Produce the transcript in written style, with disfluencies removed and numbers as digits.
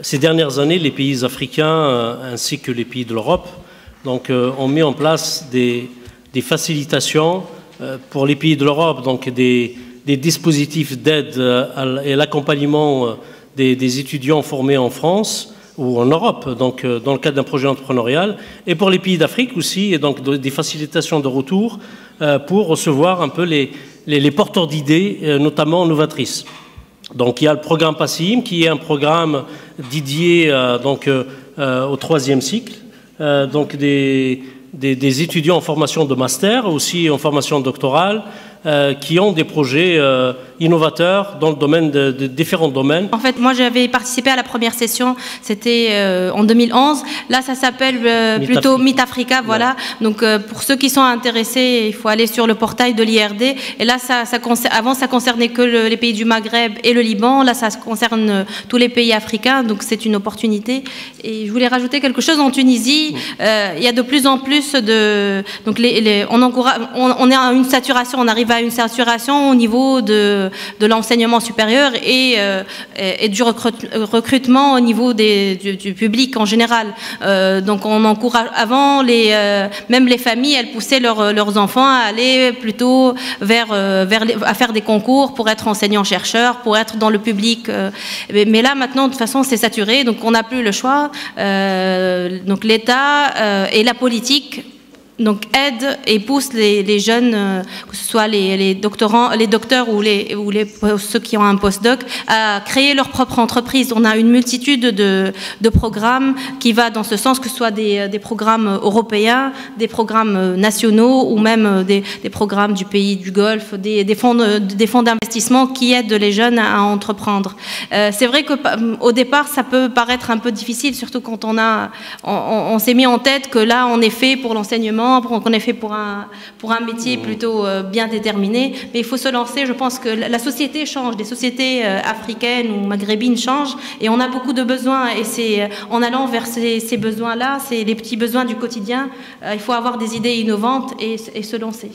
ces dernières années, les pays africains ainsi que les pays de l'Europe ont mis en place des facilitations pour les pays de l'Europe, donc des dispositifs d'aide et l'accompagnement des étudiants formés en France ou en Europe, donc dans le cadre d'un projet entrepreneurial, et pour les pays d'Afrique aussi, et donc des facilitations de retour pour recevoir un peu les porteurs d'idées, notamment novatrices. Donc il y a le programme PASSIM, qui est un programme dédié au 3e cycle, donc des étudiants en formation de master, aussi en formation doctorale, qui ont des projets innovateurs dans le domaine de différents domaines. En fait, moi, j'avais participé à la première session, c'était en 2011. Là, ça s'appelle plutôt Meet Africa, voilà. Ouais. Donc, pour ceux qui sont intéressés, il faut aller sur le portail de l'IRD. Et là, avant, ça concernait que les pays du Maghreb et le Liban. Là, ça concerne tous les pays africains, donc c'est une opportunité. Et je voulais rajouter quelque chose. En Tunisie, il y a de plus en plus de... Donc, on est à une saturation, on arrive à une saturation au niveau de l'enseignement supérieur et du recrutement au niveau du public en général. Donc on encourage, avant, même les familles, elles poussaient leurs enfants à aller plutôt à faire des concours pour être enseignants-chercheurs, pour être dans le public. Mais là, maintenant, de toute façon, c'est saturé, donc on n'a plus le choix. Donc l'État et la politique donc aide et pousse les jeunes, que ce soit les docteurs ou ceux qui ont un postdoc, à créer leur propre entreprise. On a une multitude de programmes qui va dans ce sens, que ce soit des programmes européens, des programmes nationaux ou même des programmes du pays du Golfe, des fonds d'investissement qui aident les jeunes à entreprendre. C'est vrai qu'au départ, ça peut paraître un peu difficile, surtout quand on s'est mis en tête que là, on est fait pour l'enseignement, qu'on est fait pour un métier plutôt bien déterminé, mais il faut se lancer. Je pense que la société change, les sociétés africaines ou maghrébines changent, et on a beaucoup de besoins, et c'est en allant vers ces besoins-là, c'est les petits besoins du quotidien, il faut avoir des idées innovantes et se lancer.